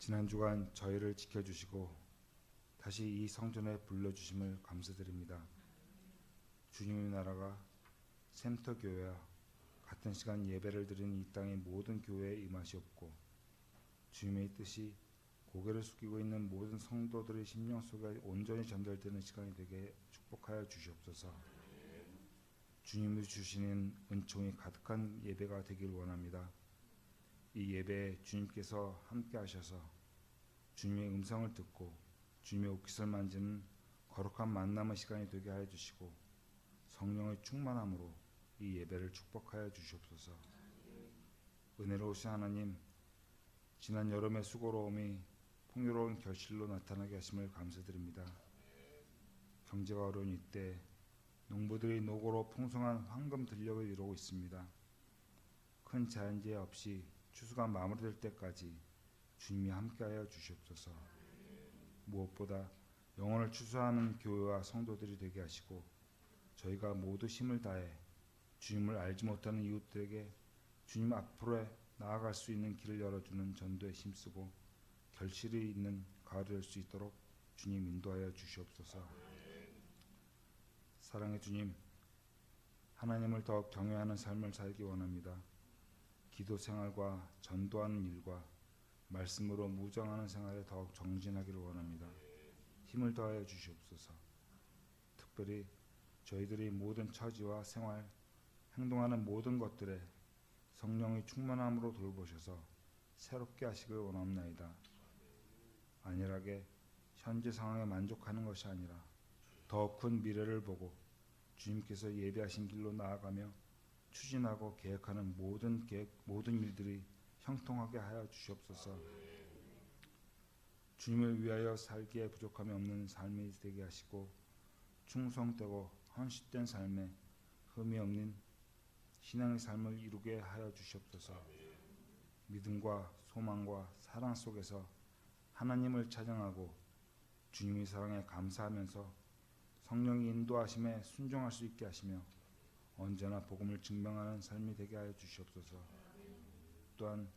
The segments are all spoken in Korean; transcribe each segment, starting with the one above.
지난 주간 저희를 지켜주시고 다시 이 성전에 불러주심을 감사드립니다. 주님의 나라가 샘터 교회와 같은 시간 예배를 드리는 이 땅의 모든 교회에 임하시옵고 주님의 뜻이 고개를 숙이고 있는 모든 성도들의 심령 속에 온전히 전달되는 시간이 되게 축복하여 주시옵소서. 주님이 주시는 은총이 가득한 예배가 되길 원합니다. 이 예배에 주님께서 함께 하셔서 주님의 음성을 듣고 주님의 옷깃을 만지는 거룩한 만남의 시간이 되게 하여 주시고 성령의 충만함으로 이 예배를 축복하여 주시옵소서. 은혜로우신 하나님, 지난 여름의 수고로움이 풍요로운 결실로 나타나게 하심을 감사드립니다. 경제가 어려운 이때 농부들이 노고로 풍성한 황금 들녘을 이루고 있습니다. 큰 자연재해 없이 추수가 마무리될 때까지 주님이 함께하여 주시옵소서. 무엇보다 영혼을 추수하는 교회와 성도들이 되게 하시고 저희가 모두 힘을 다해 주님을 알지 못하는 이웃들에게 주님 앞으로 나아갈 수 있는 길을 열어주는 전도에 힘쓰고 결실이 있는 가을이 될 수 있도록 주님 인도하여 주시옵소서. 사랑의 주님, 하나님을 더욱 경외하는 삶을 살기 원합니다. 기도 생활과 전도하는 일과 말씀으로 무정하는 생활에 더욱 정진하기를 원합니다. 힘을 더하여 주시옵소서. 특별히 저희들이 모든 처지와 생활, 행동하는 모든 것들에 성령의 충만함으로 돌보셔서 새롭게 하시길 원합나이다. 안일하게 현재 상황에 만족하는 것이 아니라 더 큰 미래를 보고 주님께서 예비하신 길로 나아가며 추진하고 계획하는 모든 일들이 형통하게 하여 주시옵소서. 주님을 위하여 살기에 부족함이 없는 삶이 되게 하시고 충성되고 헌신된 삶에 흠이 없는 신앙의 삶을 이루게 하여 주시옵소서. 믿음과 소망과 사랑 속에서 하나님을 찬양하고 주님의 사랑에 감사하면서 성령의 인도하심에 순종할 수 있게 하시며 언제나 복음을 증명하는 삶이 되게 하여 주시옵소서. 또한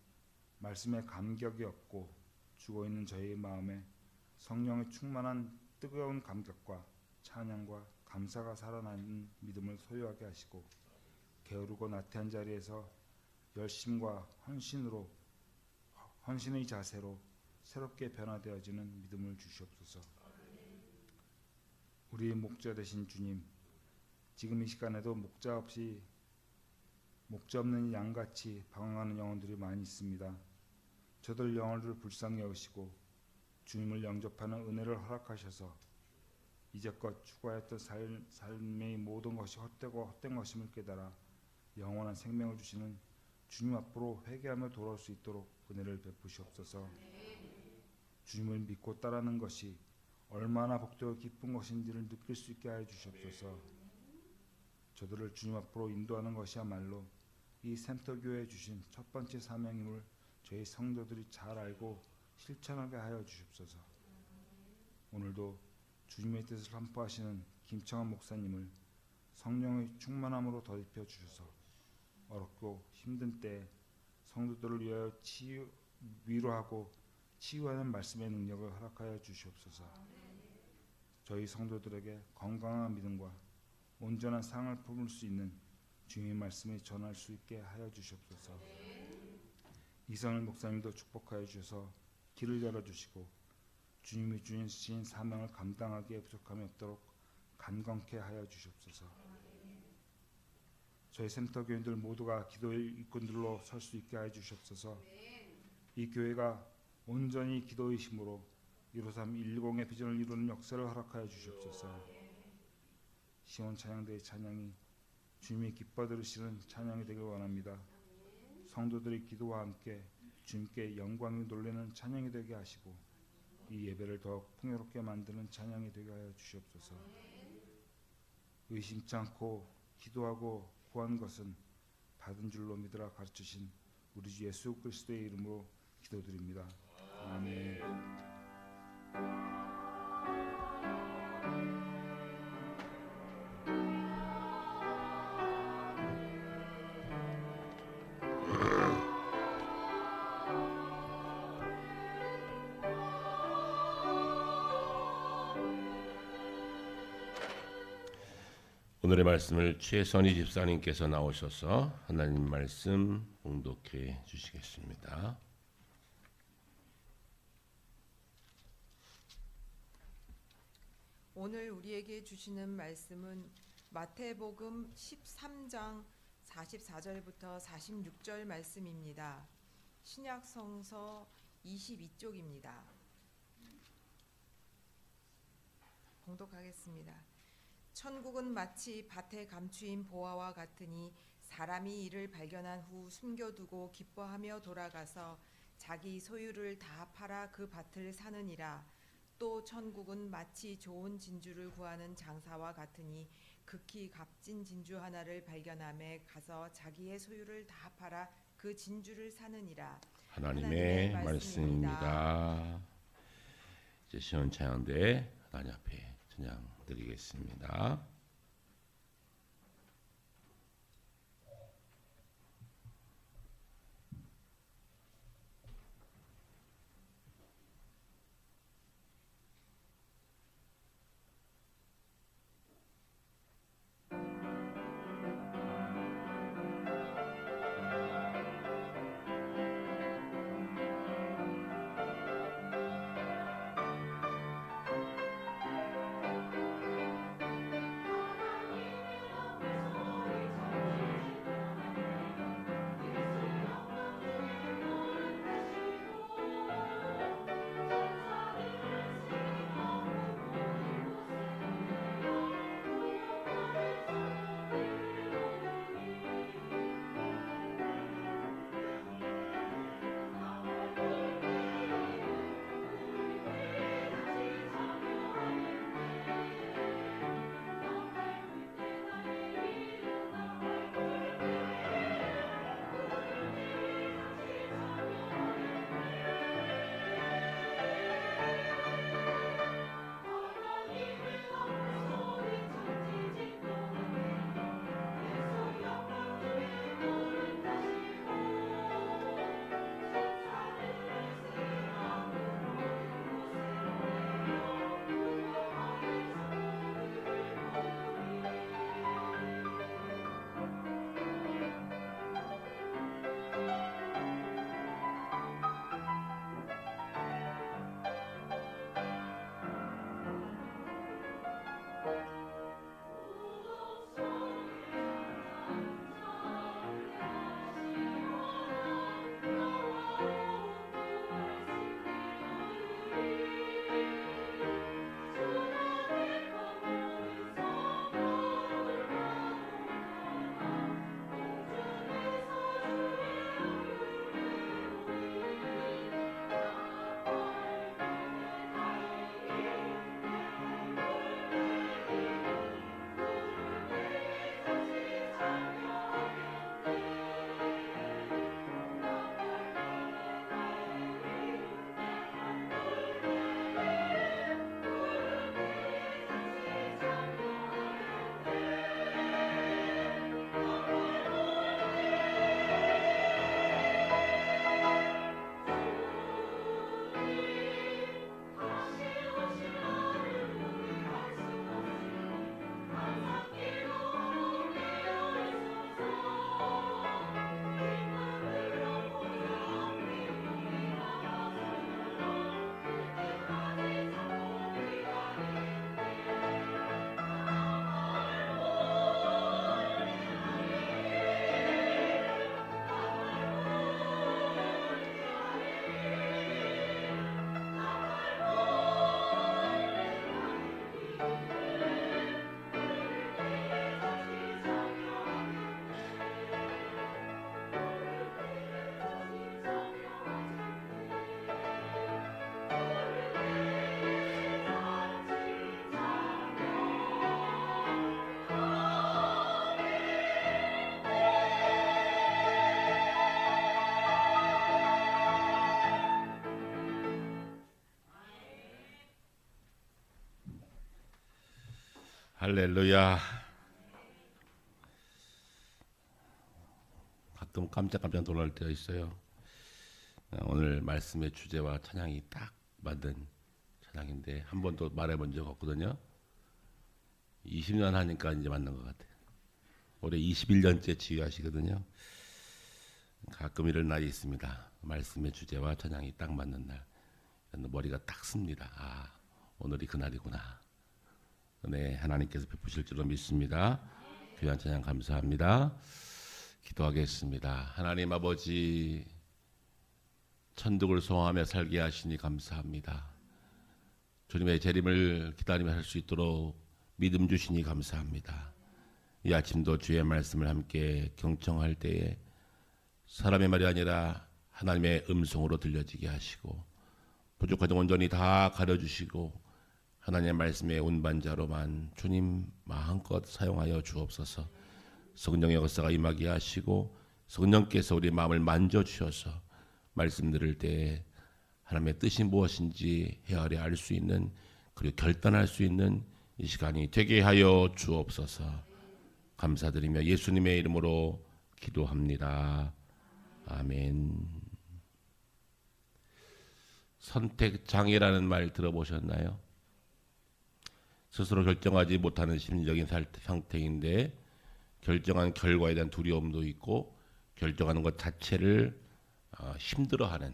말씀에 감격이 없고 죽어있는 저희의 마음에 성령의 충만한 뜨거운 감격과 찬양과 감사가 살아나는 믿음을 소유하게 하시고 게으르고 나태한 자리에서 열심과 헌신의 자세로 새롭게 변화되어지는 믿음을 주시옵소서. 우리의 목자 되신 주님, 지금 이 시간에도 목자 없는 양같이 방황하는 영혼들이 많이 있습니다. 저들 영혼들을 불쌍히 여기시고 주님을 영접하는 은혜를 허락하셔서 이제껏 추구하였던 삶의 모든 것이 헛되고 헛된 것임을 깨달아 영원한 생명을 주시는 주님 앞으로 회개하며 돌아올 수 있도록 은혜를 베푸시옵소서. 주님을 믿고 따르는 것이 얼마나 복되고 기쁜 것인지를 느낄 수 있게 하여 주시옵소서. 저들을 주님 앞으로 인도하는 것이야말로 이 샘터교회에 주신 첫 번째 사명임을 저희 성도들이 잘 알고 실천하게 하여 주시옵소서. 오늘도 주님의 뜻을 선포하시는 김청환 목사님을 성령의 충만함으로 덧입혀 주셔서 어렵고 힘든 때에 성도들을 위하여 위로하고 치유하는 말씀의 능력을 허락하여 주시옵소서. 저희 성도들에게 건강한 믿음과 온전한 사랑을 품을 수 있는 주님의 말씀을 전할 수 있게 하여 주시옵소서. 이선을 목사님도 축복하여 주셔서 길을 열어주시고 주님이 주신 사명을 감당하기에 부족함이 없도록 간건케 하여 주시옵소서. 저희 센터 교인들 모두가 기도의 일꾼들로 설 수 있게 하여 주시옵소서. 이 교회가 온전히 기도의 힘으로 153 110의 비전을 이루는 역사를 허락하여 주시옵소서. 시온 찬양대의 찬양이 주님이 기뻐 들으시는 찬양이 되길 원합니다. 성도들의 기도와 함께 주님께 영광이 돌리는 찬양이 되게 하시고 이 예배를 더욱 풍요롭게 만드는 찬양이 되게 하여 주시옵소서. 의심치 않고 기도하고 구한 것은 받은 줄로 믿으라 가르치신 우리 주 예수 그리스도의 이름으로 기도드립니다. 아멘. 오늘의 말씀을 최선희 집사님께서 나오셔서 하나님 말씀 봉독해 주시겠습니다. 오늘 우리에게 주시는 말씀은 마태복음 13장 44절부터 46절 말씀입니다. 신약성서 22쪽입니다. 봉독하겠습니다. 천국은 마치 밭에 감추인 보화와 같으니 사람이 이를 발견한 후 숨겨두고 기뻐하며 돌아가서 자기 소유를 다 팔아 그 밭을 사느니라. 또 천국은 마치 좋은 진주를 구하는 장사와 같으니 극히 값진 진주 하나를 발견함에 가서 자기의 소유를 다 팔아 그 진주를 사느니라. 하나님의 말씀입니다. 이제 시원찬양대 하나님 앞에 찬양 드리겠습니다. 할렐루야. 가끔 깜짝깜짝 놀랄 때가 있어요. 오늘 말씀의 주제와 찬양이 딱 맞는 찬양인데 한 번도 말해본 적 없거든요. 20년 하니까 이제 맞는 것 같아요. 올해 21년째 지휘하시거든요. 가끔 이런 날이 있습니다. 말씀의 주제와 찬양이 딱 맞는 날. 머리가 딱 씁니다. 아, 오늘이 그날이구나. 은혜 하나님께서 베푸실 줄로 믿습니다. 귀한 찬양 감사합니다. 기도하겠습니다. 하나님 아버지, 천국을 소망하며 살게 하시니 감사합니다. 주님의 재림을 기다리며 살 수 있도록 믿음 주시니 감사합니다. 이 아침도 주의 말씀을 함께 경청할 때에 사람의 말이 아니라 하나님의 음성으로 들려지게 하시고 부족한 점 온전히 다 가려주시고 하나님의 말씀의 운반자로만 주님 마음껏 사용하여 주옵소서. 성령의 역사가 임하게 하시고 성령께서 우리 마음을 만져주셔서 말씀 들을 때 하나님의 뜻이 무엇인지 헤아려 알 수 있는, 그리고 결단할 수 있는 이 시간이 되게 하여 주옵소서. 감사드리며 예수님의 이름으로 기도합니다. 아멘. 선택장애라는 말 들어보셨나요? 스스로 결정하지 못하는 심리적인 상태인데 결정한 결과에 대한 두려움도 있고 결정하는 것 자체를 힘들어하는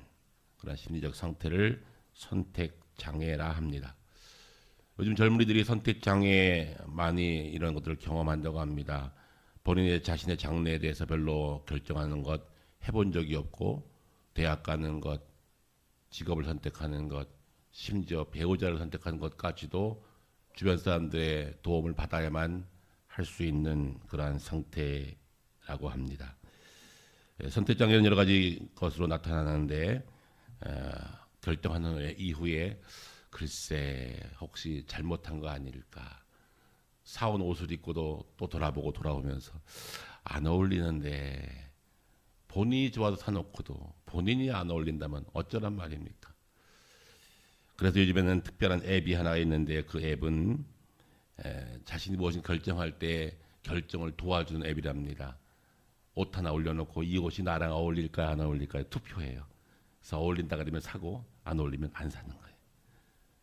그런 심리적 상태를 선택장애라 합니다. 요즘 젊은이들이 선택장애 많이 이런 것들을 경험한다고 합니다. 본인의 자신의 장래에 대해서 별로 결정하는 것 해본 적이 없고 대학 가는 것, 직업을 선택하는 것, 심지어 배우자를 선택하는 것까지도 주변 사람들의 도움을 받아야만 할 수 있는 그러한 상태라고 합니다. 선택장애는 여러 가지 것으로 나타나는데 결정하는 이후에 글쎄 혹시 잘못한 거 아닐까, 사온 옷을 입고도 또 돌아보고 돌아오면서 안 어울리는데 본인이 좋아서 사놓고도 본인이 안 어울린다면 어쩌란 말입니까? 그래서 요즘에는 특별한 앱이 하나 있는데 그 앱은 자신이 무엇인 결정할 때 결정을 도와주는 앱이랍니다. 옷 하나 올려놓고 이 옷이 나랑 어울릴까요 안 어울릴까요 투표해요. 그래서 어울린다 그러면 사고 안 어울리면 안 사는 거예요.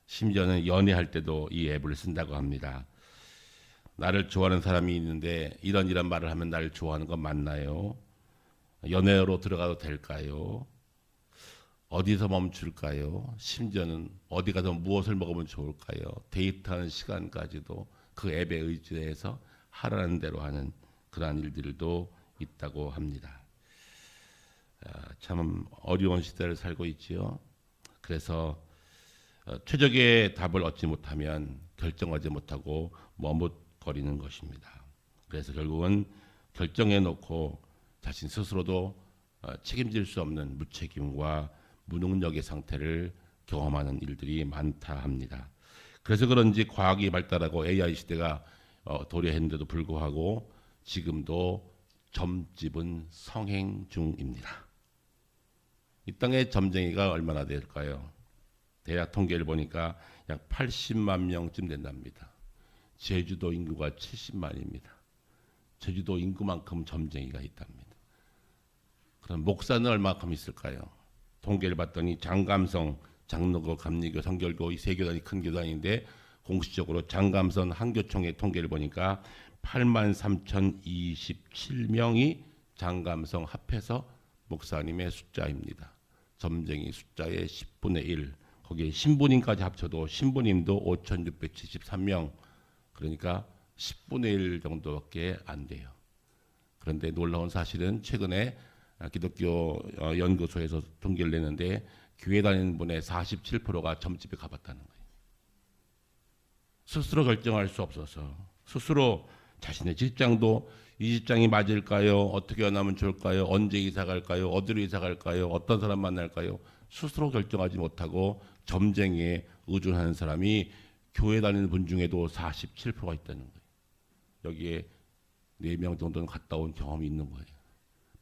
심지어는 연애할 때도 이 앱을 쓴다고 합니다. 나를 좋아하는 사람이 있는데 이런 말을 하면 나를 좋아하는 건 맞나요? 연애로 들어가도 될까요? 어디서 멈출까요? 심지어는 어디 가서 무엇을 먹으면 좋을까요? 데이트하는 시간까지도 그 앱에 의지해서 하라는 대로 하는 그러한 일들도 있다고 합니다. 참 어려운 시대를 살고 있지요. 그래서 최적의 답을 얻지 못하면 결정하지 못하고 머뭇거리는 것입니다. 그래서 결국은 결정해 놓고 자신 스스로도 책임질 수 없는 무책임과 무능력의 상태를 경험하는 일들이 많다 합니다. 그래서 그런지 과학이 발달하고 AI 시대가 도래했는데도 불구하고 지금도 점집은 성행 중입니다. 이 땅의 점쟁이가 얼마나 될까요? 대략 통계를 보니까 약 80만 명쯤 된답니다. 제주도 인구가 70만입니다. 제주도 인구만큼 점쟁이가 있답니다. 그럼 목사는 얼마큼 있을까요? 통계를 봤더니 장감성, 장로교, 감리교, 성결교 이 세 교단이 큰 교단인데 공식적으로 장감성 한교총의 통계를 보니까 83,027명이 장감성 합해서 목사님의 숫자입니다. 점쟁이 숫자의 10분의 1, 거기에 신부님까지 합쳐도 신부님도 5,673명, 그러니까 10분의 1 정도밖에 안 돼요. 그런데 놀라운 사실은 최근에 기독교 연구소에서 통계를 내는데 교회 다니는 분의 47%가 점집에 가봤다는 거예요. 스스로 결정할 수 없어서 스스로 자신의 직장도 이 직장이 맞을까요? 어떻게 하면 좋을까요? 언제 이사 갈까요? 어디로 이사 갈까요? 어떤 사람 만날까요? 스스로 결정하지 못하고 점쟁이에 의존하는 사람이 교회 다니는 분 중에도 47%가 있다는 거예요. 여기에 4명 정도는 갔다 온 경험이 있는 거예요.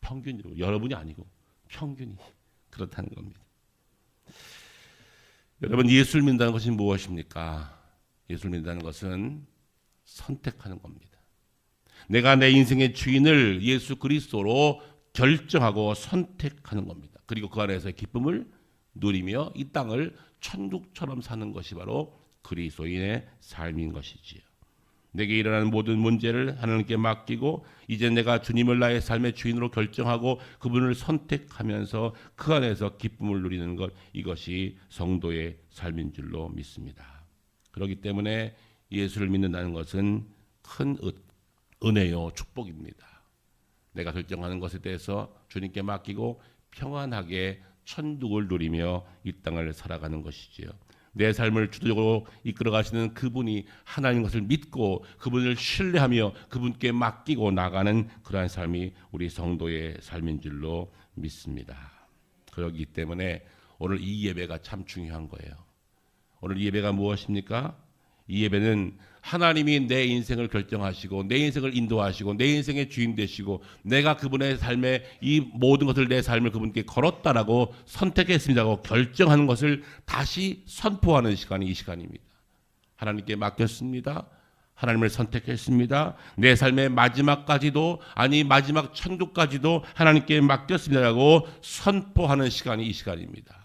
평균으로, 여러분이 아니고 평균이 그렇다는 겁니다. 여러분, 예수를 믿는다는 것이 무엇입니까? 예수를 믿는다는 것은 선택하는 겁니다. 내가 내 인생의 주인을 예수 그리스도로 결정하고 선택하는 겁니다. 그리고 그 안에서의 기쁨을 누리며 이 땅을 천국처럼 사는 것이 바로 그리스도인의 삶인 것이지요. 내게 일어나는 모든 문제를 하나님께 맡기고 이제 내가 주님을 나의 삶의 주인으로 결정하고 그분을 선택하면서 그 안에서 기쁨을 누리는 것, 이것이 성도의 삶인 줄로 믿습니다. 그렇기 때문에 예수를 믿는다는 것은 큰 은혜요, 축복입니다. 내가 결정하는 것에 대해서 주님께 맡기고 평안하게 천국을 누리며 이 땅을 살아가는 것이지요. 내 삶을 주도적으로 이끌어 가시는 그분이 하나님 것을 믿고 그분을 신뢰하며 그분께 맡기고 나가는 그러한 삶이 우리 성도의 삶인 줄로 믿습니다. 그렇기 때문에 오늘 이 예배가 참 중요한 거예요. 오늘 이 예배가 무엇입니까? 이 예배는 하나님이 내 인생을 결정하시고 내 인생을 인도하시고 내 인생의 주인 되시고 내가 그분의 삶에 이 모든 것을 내 삶을 그분께 걸었다라고 선택했습니다고 결정하는 것을 다시 선포하는 시간이 이 시간입니다. 하나님께 맡겼습니다. 하나님을 선택했습니다. 내 삶의 마지막까지도 아니 마지막 천국까지도 하나님께 맡겼습니다라고 선포하는 시간이 이 시간입니다.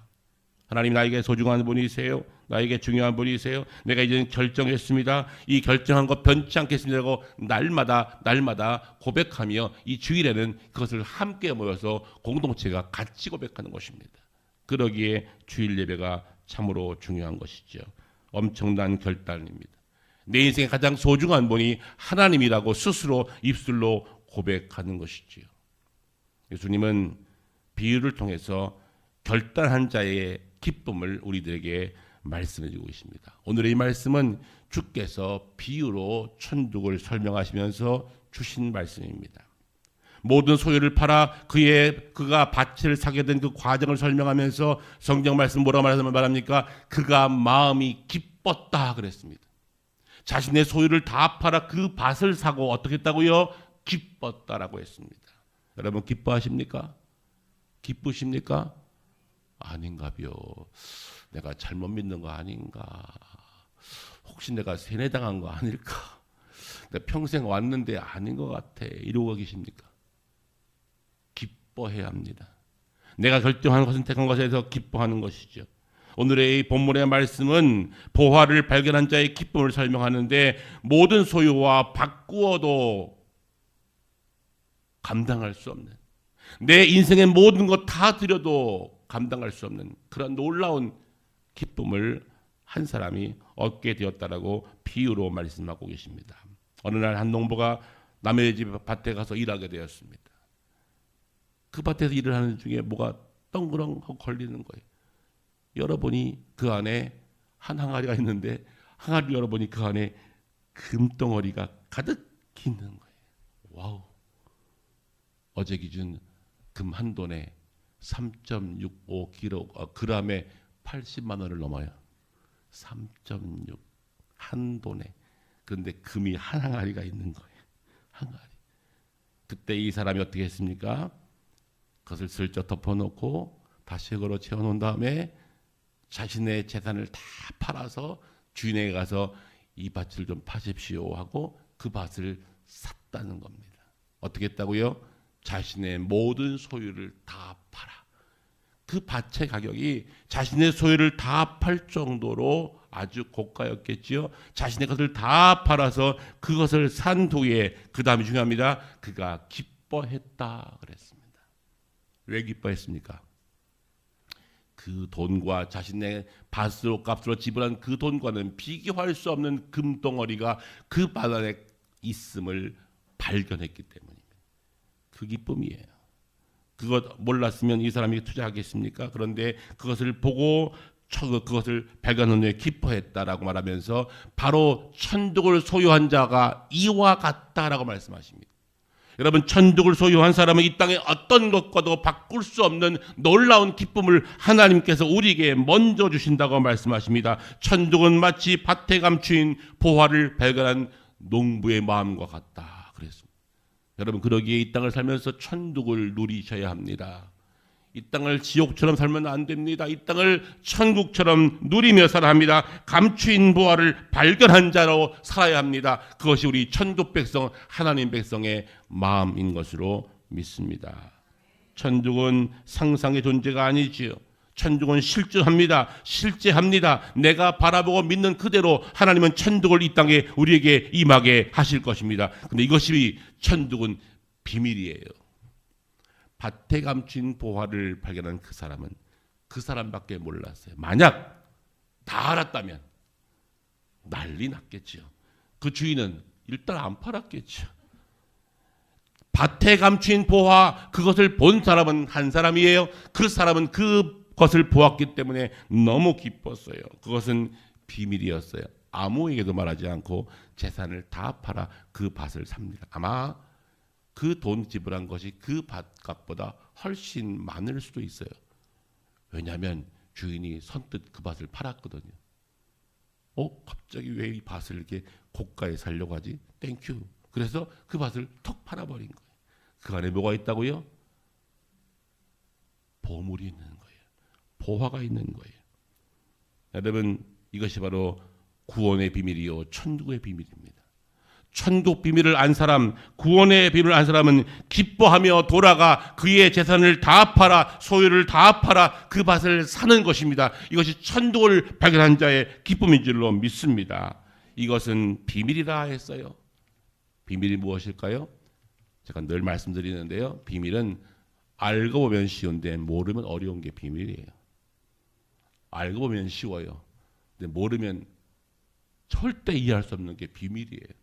하나님 나에게 소중한 분이세요. 나에게 중요한 분이세요. 내가 이제 결정했습니다. 이 결정한 것 변치 않겠습니다고 날마다 고백하며 이 주일에는 그것을 함께 모여서 공동체가 같이 고백하는 것입니다. 그러기에 주일 예배가 참으로 중요한 것이죠. 엄청난 결단입니다. 내 인생의 가장 소중한 분이 하나님이라고 스스로 입술로 고백하는 것이지요. 예수님은 비유를 통해서 결단한 자의 기쁨을 우리들에게 말씀해 주고 있습니다. 오늘의 이 말씀은 주께서 비유로 천국을 설명하시면서 주신 말씀입니다. 모든 소유를 팔아 그가 밭을 사게 된 그 과정을 설명하면서 성경 말씀 뭐라고 말합니까? 그가 마음이 기뻤다 그랬습니다. 자신의 소유를 다 팔아 그 밭을 사고 어떻게 했다고요? 기뻤다라고 했습니다. 여러분 기뻐하십니까? 기쁘십니까? 아닌가벼. 내가 잘못 믿는 거 아닌가? 혹시 내가 세뇌당한 거 아닐까? 내가 평생 왔는데 아닌 것 같아. 이러고 계십니까? 기뻐해야 합니다. 내가 결정한 것은 택한 것에서 기뻐하는 것이죠. 오늘의 이 본문의 말씀은 보화를 발견한 자의 기쁨을 설명하는데 모든 소유와 바꾸어도 감당할 수 없는 내 인생의 모든 것 다 드려도 감당할 수 없는 그런 놀라운 기쁨을 한 사람이 얻게 되었다라고 비유로 말씀하고 계십니다. 어느 날 한 농부가 남의 집 밭에 가서 일하게 되었습니다. 그 밭에서 일을 하는 중에 뭐가 덩그렁하고 걸리는 거예요. 열어보니 그 안에 한 항아리가 있는데 항아리를 열어보니 그 안에 금덩어리가 가득 있는 거예요. 와우. 어제 기준 금 한 돈에 3.65g에 80만 원을 넘어요. 3.6 한 돈에. 그런데 금이 한 항아리가 있는 거예요. 항아리. 그때 이 사람이 어떻게 했습니까? 그것을 슬쩍 덮어놓고 다시 그걸로 채워놓은 다음에 자신의 재산을 다 팔아서 주인에게 가서 이 밭을 좀 파십시오 하고 그 밭을 샀다는 겁니다. 어떻게 했다고요? 자신의 모든 소유를 다 팔아. 그 밭의 가격이 자신의 소유를 다 팔 정도로 아주 고가였겠지요. 자신의 것을 다 팔아서 그것을 산 후에 그 다음이 중요합니다. 그가 기뻐했다 그랬습니다. 왜 기뻐했습니까? 그 돈과 자신의 밭으로 값으로 지불한 그 돈과는 비교할 수 없는 금덩어리가 그 밭 안에 있음을 발견했기 때문입니다. 그 기쁨이에요. 그것 몰랐으면 이 사람이 투자하겠습니까? 그런데 그것을 보고 그것을 발견한 후에 기뻐했다라고 말하면서 바로 천국을 소유한 자가 이와 같다라고 말씀하십니다. 여러분 천국을 소유한 사람은 이 땅에 어떤 것과도 바꿀 수 없는 놀라운 기쁨을 하나님께서 우리에게 먼저 주신다고 말씀하십니다. 천국은 마치 밭에 감추인 보화를 발견한 농부의 마음과 같다 그랬습니다. 여러분 그러기에 이 땅을 살면서 천국을 누리셔야 합니다. 이 땅을 지옥처럼 살면 안 됩니다. 이 땅을 천국처럼 누리며 살아야 합니다. 감추인 보화를 발견한 자로 살아야 합니다. 그것이 우리 천국 백성 하나님 백성의 마음인 것으로 믿습니다. 천국은 상상의 존재가 아니지요. 천국은 실존합니다. 실제합니다. 내가 바라보고 믿는 그대로 하나님은 천국을 이 땅에 우리에게 임하게 하실 것입니다. 근데 이것이 천국은 비밀이에요. 밭에 감춘 보화를 발견한 그 사람은 그 사람밖에 몰랐어요. 만약 다 알았다면 난리 났겠죠. 그 주인은 일단 안 팔았겠죠. 밭에 감춘 보화, 그것을 본 사람은 한 사람이에요. 그 사람은 그것을 보았기 때문에 너무 기뻤어요. 그것은 비밀이었어요. 아무에게도 말하지 않고 재산을 다 팔아 그 밭을 삽니다. 아마 그 돈 지불한 것이 그 밭값보다 훨씬 많을 수도 있어요. 왜냐하면 주인이 선뜻 그 밭을 팔았거든요. 갑자기 왜 이 밭을 이렇게 고가에 살려고 하지? 땡큐. 그래서 그 밭을 턱 팔아버린 거예요. 그 안에 뭐가 있다고요? 보물이 있는 거예요. 보화가 있는 거예요. 여러분, 이것이 바로 구원의 비밀이요 천국의 비밀입니다. 천국 비밀을 안 사람, 구원의 비밀을 안 사람은 기뻐하며 돌아가 그의 재산을 다 팔아, 소유를 다 팔아 그 밭을 사는 것입니다. 이것이 천국을 발견한 자의 기쁨인 줄로 믿습니다. 이것은 비밀이라 했어요. 비밀이 무엇일까요? 제가 늘 말씀드리는데요. 비밀은 알고 보면 쉬운데 모르면 어려운 게 비밀이에요. 알고 보면 쉬워요. 근데 모르면 절대 이해할 수 없는 게 비밀이에요.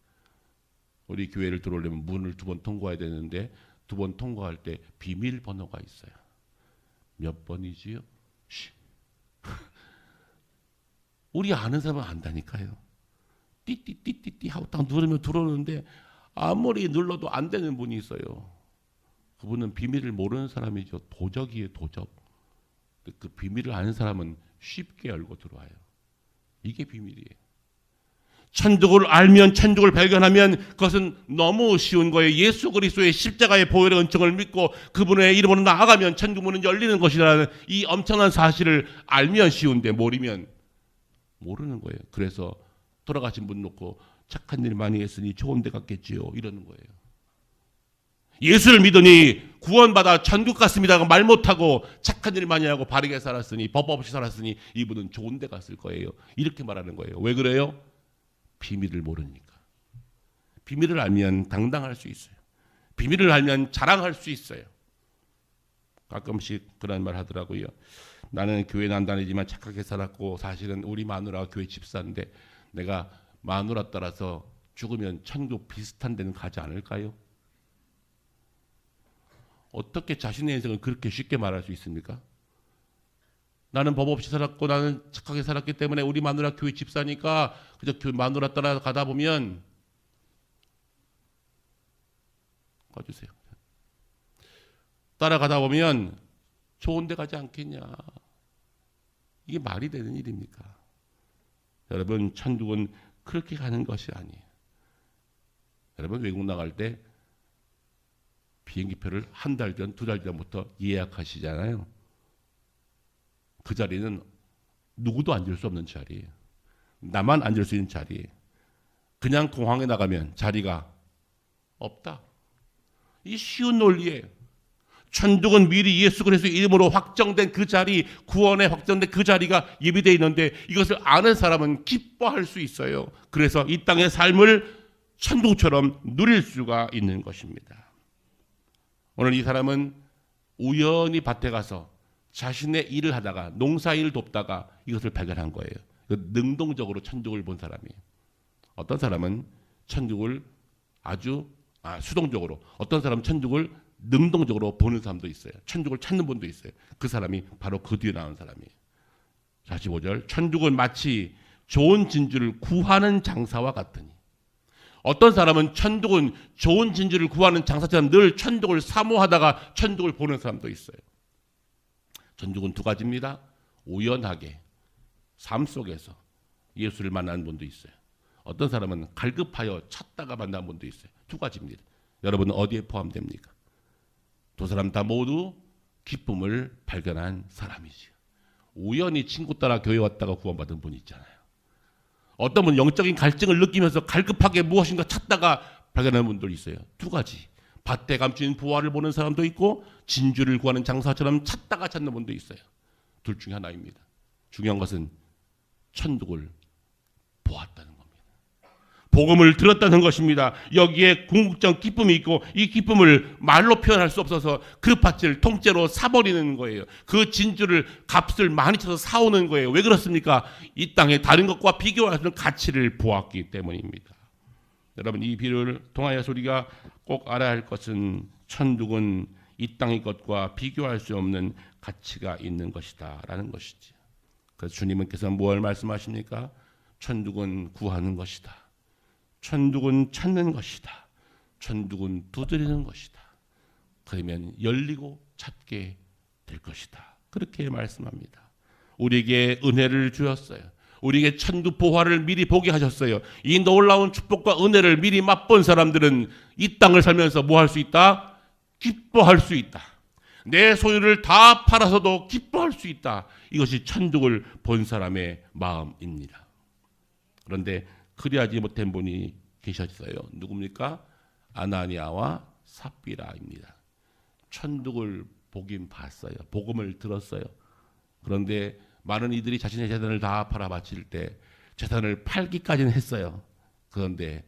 우리 교회를 들어오려면 문을 2번 통과해야 되는데 2번 통과할 때 비밀번호가 있어요. 몇 번이지요? 우리 아는 사람은 안다니까요. 띠띠띠띠띠 하고 딱 누르면 들어오는데 아무리 눌러도 안 되는 분이 있어요. 그분은 비밀을 모르는 사람이죠. 도적이에요, 도적. 그 비밀을 아는 사람은 쉽게 열고 들어와요. 이게 비밀이에요. 천국을 알면, 천국을 발견하면 그것은 너무 쉬운 거예요. 예수 그리스도의 십자가의 보혈의 은총을 믿고 그분의 이름으로 나아가면 천국 문은 열리는 것이라는 이 엄청난 사실을 알면 쉬운데 모르면 모르는 거예요. 그래서 돌아가신 분 놓고 착한 일 많이 했으니 좋은 데 갔겠지요 이러는 거예요. 예수를 믿으니 구원받아 천국 갔습니다 말 못하고 착한 일 많이 하고 바르게 살았으니 법 없이 살았으니 이분은 좋은 데 갔을 거예요. 이렇게 말하는 거예요. 왜 그래요? 비밀을 모르니까. 비밀을 알면 당당할 수 있어요. 비밀을 알면 자랑할 수 있어요. 가끔씩 그런 말 하더라고요. 나는 교회는 안 다니지만 착하게 살았고 사실은 우리 마누라가 교회 집사인데 내가 마누라 따라서 죽으면 천국 비슷한 데는 가지 않을까요? 어떻게 자신의 인생을 그렇게 쉽게 말할 수 있습니까? 나는 법 없이 살았고 나는 착하게 살았기 때문에 우리 마누라 교회 집사니까 그저 마누라 따라가다 보면 꺼주세요. 따라가다 보면 좋은 데 가지 않겠냐. 이게 말이 되는 일입니까? 여러분, 천국은 그렇게 가는 것이 아니에요. 여러분, 외국 나갈 때 비행기표를 한 달 전, 2달 전부터 예약하시잖아요. 그 자리는 누구도 앉을 수 없는 자리예요. 나만 앉을 수 있는 자리예요. 그냥 공항에 나가면 자리가 없다. 이 쉬운 논리예요. 천국은 미리 예수 그리스도의 이름으로 확정된 그 자리, 구원에 확정된 그 자리가 예비되어 있는데 이것을 아는 사람은 기뻐할 수 있어요. 그래서 이 땅의 삶을 천국처럼 누릴 수가 있는 것입니다. 오늘 이 사람은 우연히 밭에 가서 자신의 일을 하다가 농사일을 돕다가 이것을 발견한 거예요. 능동적으로 천국을 본 사람이에요. 어떤 사람은 천국을 아주 수동적으로, 어떤 사람은 천국을 능동적으로 보는 사람도 있어요. 천국을 찾는 분도 있어요. 그 사람이 바로 그 뒤에 나온 사람이에요. 45절, 천국은 마치 좋은 진주를 구하는 장사와 같으니. 어떤 사람은 천국은 좋은 진주를 구하는 장사처럼 늘 천국을 사모하다가 천국을 보는 사람도 있어요. 천국은 2가지입니다. 우연하게 삶 속에서 예수를 만난 분도 있어요. 어떤 사람은 갈급하여 찾다가 만난 분도 있어요. 2가지입니다. 여러분은 어디에 포함됩니까? 2 사람 다 모두 기쁨을 발견한 사람이지요. 우연히 친구 따라 교회 왔다가 구원받은 분이 있잖아요. 어떤 분은 영적인 갈증을 느끼면서 갈급하게 무엇인가 찾다가 발견하는 분도 있어요. 2가지. 밭에 감춘 보화를 보는 사람도 있고 진주를 구하는 장사처럼 찾다가 찾는 분도 있어요. 둘 중에 하나입니다. 중요한 것은 천국을 보았다는 겁니다. 복음을 들었다는 것입니다. 여기에 궁극적 기쁨이 있고 이 기쁨을 말로 표현할 수 없어서 그 밭을 통째로 사버리는 거예요. 그 진주를 값을 많이 쳐서 사오는 거예요. 왜 그렇습니까? 이 땅에 다른 것과 비교할 수 없는 가치를 보았기 때문입니다. 여러분, 이 비유를 통하여서 우리가 꼭 알아야 할 것은 천국은 이 땅의 것과 비교할 수 없는 가치가 있는 것이다 라는 것이지. 그래서 주님께서 뭘 말씀하십니까? 천국은 구하는 것이다. 천국은 찾는 것이다. 천국은 두드리는 것이다. 그러면 열리고 찾게 될 것이다. 그렇게 말씀합니다. 우리에게 은혜를 주었어요. 우리에게 천국 보화를 미리 보게 하셨어요. 이 놀라운 축복과 은혜를 미리 맛본 사람들은 이 땅을 살면서 뭐 할 수 있다? 기뻐할 수 있다. 내 소유를 다 팔아서도 기뻐할 수 있다. 이것이 천국을 본 사람의 마음입니다. 그런데 그리하지 못한 분이 계셨어요. 누굽니까? 아나니아와 삽비라입니다. 천국을 보긴 봤어요. 복음을 들었어요. 그런데 많은 이들이 자신의 재산을 다 팔아 바칠 때 재산을 팔기까지는 했어요. 그런데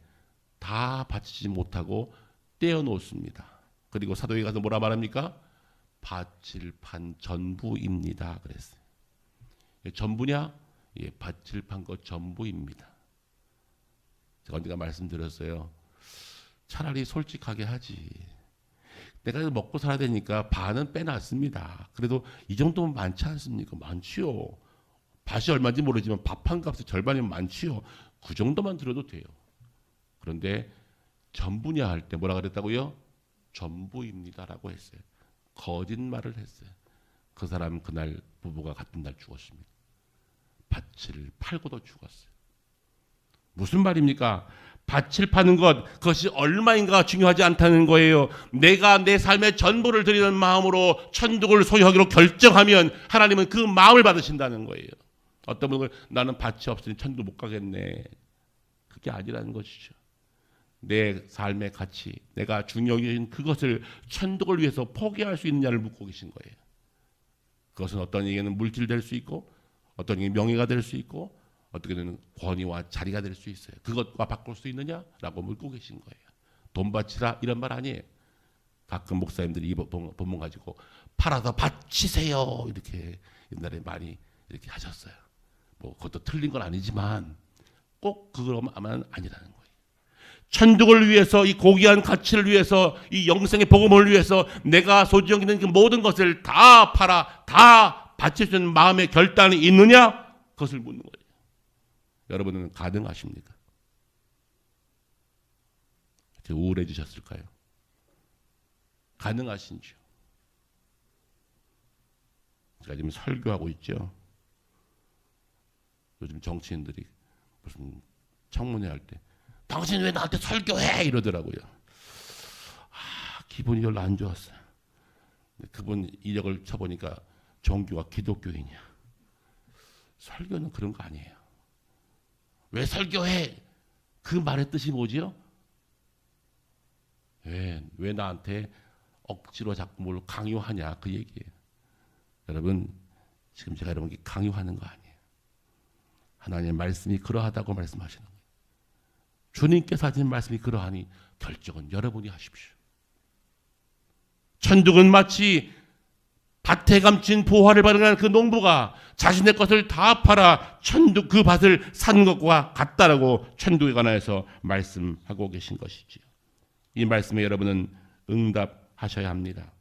다 바치지 못하고 떼어놓습니다. 그리고 사도에 가서 뭐라 말합니까? 밭을 판 전부입니다. 그랬어요. 전부냐? 예, 밭을 판 것 전부입니다. 제가 언젠가 말씀드렸어요. 차라리 솔직하게 하지. 내가 먹고 살아야 되니까 반은 빼놨습니다. 그래도 이 정도면 많지 않습니까? 많지요. 밭이 얼마인지 모르지만 밥 한 값의 절반이면 많지요. 그 정도만 들어도 돼요. 그런데 전부냐 할 때 뭐라 그랬다고요? 전부입니다라고 했어요. 거짓말을 했어요. 그 사람 그날 부부가 같은 날 죽었습니다. 밭을 팔고도 죽었어요. 무슨 말입니까? 밭을 파는 것, 그것이 얼마인가가 중요하지 않다는 거예요. 내가 내 삶의 전부를 드리는 마음으로 천국을 소유하기로 결정하면 하나님은 그 마음을 받으신다는 거예요. 어떤 분은 나는 밭이 없으니 천국 못 가겠네. 그게 아니라는 것이죠. 내 삶의 가치, 내가 중요하게 여긴 그것을 천국을 위해서 포기할 수 있느냐를 묻고 계신 거예요. 그것은 어떤 얘기는 물질 될 수 있고 어떤 얘기는 명예가 될 수 있고 어떻게든 권위와 자리가 될 수 있어요. 그것과 바꿀 수 있느냐라고 묻고 계신 거예요. 돈 바치라 이런 말 아니에요. 가끔 목사님들이 이 본문 가지고 팔아서 바치세요 이렇게 옛날에 많이 이렇게 하셨어요. 뭐 그것도 틀린 건 아니지만 꼭 그거만 아니라는 거예요. 천국을 위해서, 이 고귀한 가치를 위해서, 이 영생의 복음을 위해서 내가 소중히 있는 그 모든 것을 다 팔아 다 바칠 수 있는 마음의 결단이 있느냐? 그것을 묻는 거예요. 여러분은 가능하십니까? 우울해지셨을까요? 가능하신지요? 제가 지금 설교하고 있죠. 요즘 정치인들이 무슨 청문회 할 때 당신 왜 나한테 설교해? 이러더라고요. 기분이 별로 안 좋았어요. 그분 이력을 쳐보니까 종교가 기독교인이야. 설교는 그런 거 아니에요. 왜 설교해? 그 말의 뜻이 뭐지요? 왜 나한테 억지로 자꾸 뭘 강요하냐 그 얘기예요. 여러분, 지금 제가 여러분께 강요하는 거 아니에요. 하나님의 말씀이 그러하다고 말씀하시는 거예요. 주님께서 하신 말씀이 그러하니 결정은 여러분이 하십시오. 천국은 마치 밭에 감춘 보화를 발견한 그 농부가 자신의 것을 다 팔아 천국 그 밭을 산 것과 같다라고 천국에 관하여서 말씀하고 계신 것이지요. 이 말씀에 여러분은 응답하셔야 합니다.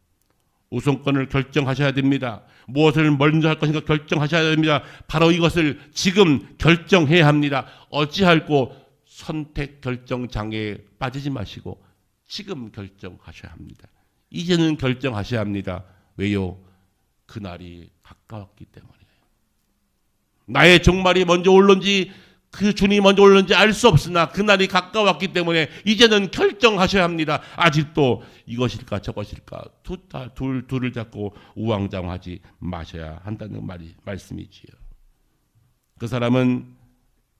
우선권을 결정하셔야 됩니다. 무엇을 먼저 할 것인가 결정하셔야 됩니다. 바로 이것을 지금 결정해야 합니다. 어찌할꼬 선택 결정 장애에 빠지지 마시고 지금 결정하셔야 합니다. 이제는 결정하셔야 합니다. 왜요? 그날이 가까웠기 때문이에요. 나의 종말이 먼저 올는지 그 주님이 먼저 올는지 알 수 없으나 그날이 가까웠기 때문에 이제는 결정하셔야 합니다. 아직도 이것일까 저것일까 둘을 잡고 우왕좌왕하지 마셔야 한다는 말씀이지요. 그 사람은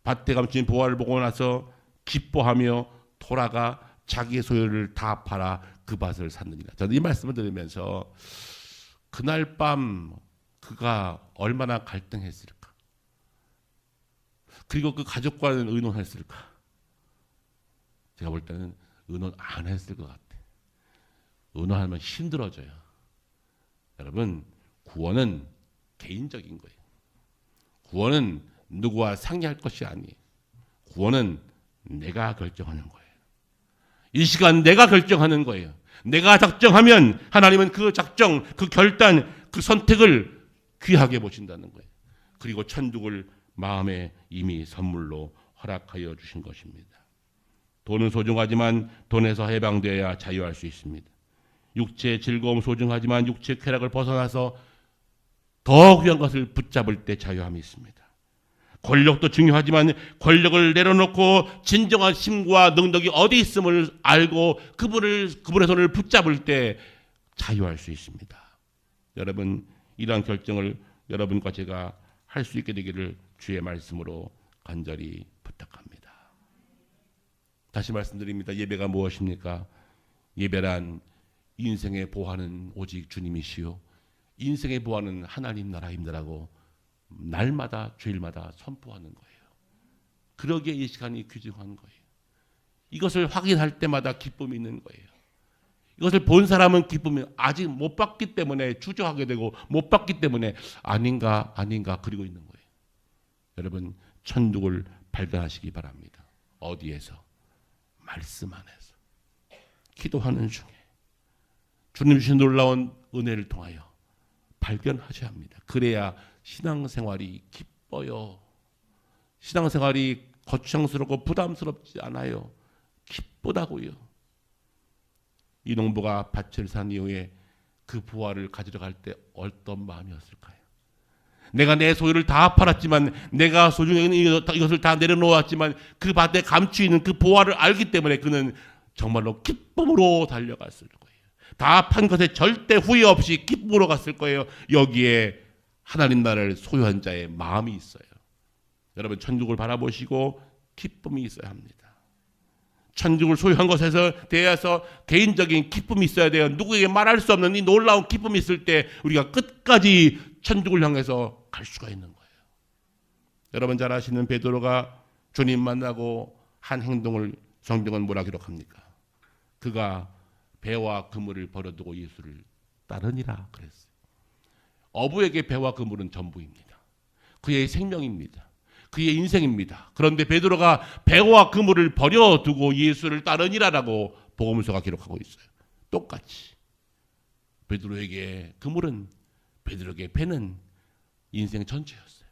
밭에 감춘 보화를 보고 나서 기뻐하며 돌아가 자기의 소유를 다 팔아 그 밭을 샀느니라. 저는 이 말씀을 들으면서 그날 밤 그가 얼마나 갈등했을까? 그리고 그 가족과는 의논했을까? 제가 볼 때는 의논 안 했을 것 같아요. 의논하면 힘들어져요. 여러분, 구원은 개인적인 거예요. 구원은 누구와 상의할 것이 아니에요. 구원은 내가 결정하는 거예요. 이 시간 내가 결정하는 거예요. 내가 작정하면 하나님은 그 작정, 그 결단, 그 선택을 귀하게 보신다는 거예요. 그리고 천국을 마음에 이미 선물로 허락하여 주신 것입니다. 돈은 소중하지만 돈에서 해방되어야 자유할 수 있습니다. 육체의 즐거움 소중하지만 육체의 쾌락을 벗어나서 더 귀한 것을 붙잡을 때 자유함이 있습니다. 권력도 중요하지만 권력을 내려놓고 진정한 힘과 능력이 어디 있음을 알고 그분의 손을 붙잡을 때 자유할 수 있습니다. 여러분, 이러한 결정을 여러분과 제가 할 수 있게 되기를 주의 말씀으로 간절히 부탁합니다. 다시 말씀드립니다. 예배가 무엇입니까? 예배란 인생의 보화는 오직 주님이시요 인생의 보화는 하나님 나라입니다라고 날마다 주일마다 선포하는 거예요. 그러기에 이 시간이 귀중한 거예요. 이것을 확인할 때마다 기쁨이 있는 거예요. 이것을 본 사람은 기쁨이 아직 못 봤기 때문에 주저하게 되고 못 봤기 때문에 아닌가 그리고 있는 거예요. 여러분, 천국을 발견하시기 바랍니다. 어디에서? 말씀 안에서. 기도하는 중에 주님 주신 놀라운 은혜를 통하여 발견하셔야 합니다. 그래야 신앙생활이 기뻐요. 신앙생활이 거창스럽고 부담스럽지 않아요. 기쁘다고요. 이 농부가 밭을 산 이후에 그 부화를 가지러 갈 때 어떤 마음이었을까요? 내가 내 소유를 다 팔았지만 내가 소중히 이것을 다 내려놓았지만 그 밭에 감추어 있는 그 보화를 알기 때문에 그는 정말로 기쁨으로 달려갔을 거예요. 다 판 것에 절대 후회 없이 기쁨으로 갔을 거예요. 여기에 하나님 나라를 소유한 자의 마음이 있어요. 여러분, 천국을 바라보시고 기쁨이 있어야 합니다. 천국을 소유한 것에서 대해서 개인적인 기쁨이 있어야 돼요. 누구에게 말할 수 없는 이 놀라운 기쁨이 있을 때 우리가 끝까지 천국을 향해서 갈 수가 있는 거예요. 여러분 잘 아시는 베드로가 주님 만나고 한 행동을 성경은 뭐라 기록합니까? 그가 배와 그물을 버려두고 예수를 따르니라 그랬어요. 어부에게 배와 그물은 전부입니다. 그의 생명입니다. 그의 인생입니다. 그런데 베드로가 배와 그물을 버려두고 예수를 따르니라라고 복음서가 기록하고 있어요. 똑같이 베드로에게 그물은, 베드로에게 배는 인생 전체였어요.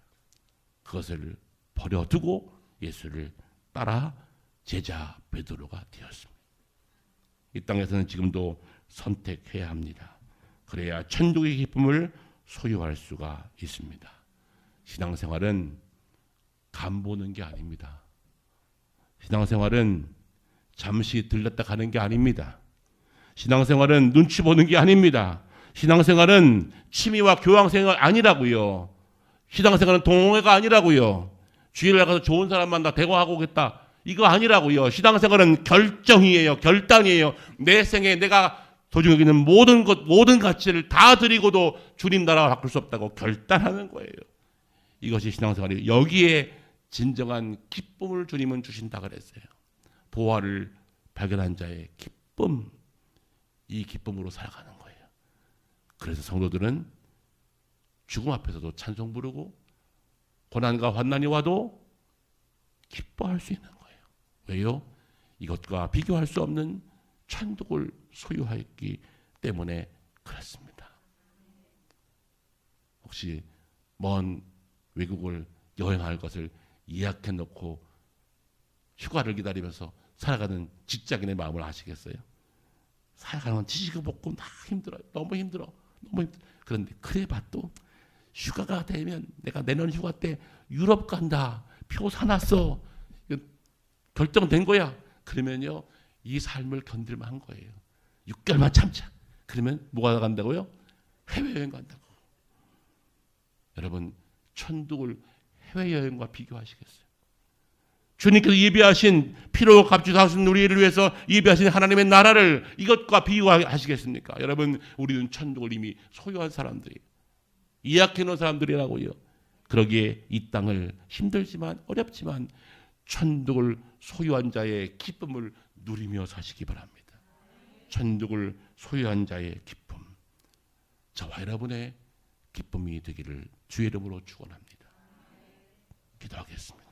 그것을 버려두고 예수를 따라 제자 베드로가 되었습니다. 이 땅에서는 지금도 선택해야 합니다. 그래야 천국의 기쁨을 소유할 수가 있습니다. 신앙생활은 간 보는 게 아닙니다. 신앙생활은 잠시 들렀다 가는 게 아닙니다. 신앙생활은 눈치 보는 게 아닙니다. 신앙생활은 취미와 교양생활 아니라고요. 신앙생활은 동호회가 아니라고요. 주일날 가서 좋은 사람 만나 대화하고 오겠다. 이거 아니라고요. 신앙생활은 결정이에요. 결단이에요. 내 생에 내가 소중히 여기는 모든 것, 모든 가치를 다 드리고도 주님 나라와 바꿀 수 없다고 결단하는 거예요. 이것이 신앙생활이에요. 여기에 진정한 기쁨을 주님은 주신다 그랬어요. 보화를 발견한 자의 기쁨, 이 기쁨으로 살아가는 거예요. 그래서 성도들은 죽음 앞에서도 찬송 부르고 고난과 환난이 와도 기뻐할 수 있는 거예요. 왜요? 이것과 비교할 수 없는 천국을 소유하였기 때문에 그렇습니다. 혹시 먼 외국을 여행할 것을 예약해 놓고 휴가를 기다리면서 살아가는 직장인의 마음을 아시겠어요? 살아가는 건 지지고 볶고 힘들어요. 너무 힘들어. 그런데 그래 봐도 휴가가 되면 내가 내년 휴가 때 유럽 간다. 표 사놨어. 결정된 거야. 그러면요, 이 삶을 견딜만 한 거예요. 6개월만 참자. 그러면 뭐가 간다고요? 해외여행 간다고. 여러분, 천국을 해외여행과 비교하시겠어요? 주님께서 예비하신 피로 값주사하신 우리를 위해서 예비하신 하나님의 나라를 이것과 비교하시겠습니까? 여러분, 우리는 천국을 이미 소유한 사람들이에요. 예약해 놓은 사람들이라고요. 그러기에 이 땅을 힘들지만 어렵지만 천국을 소유한 자의 기쁨을 누리며 사시기 바랍니다. 천국을 소유한 자의 기쁨, 저와 여러분의 기쁨이 되기를 주의 이름으로 축원합니다. 기도하겠습니다.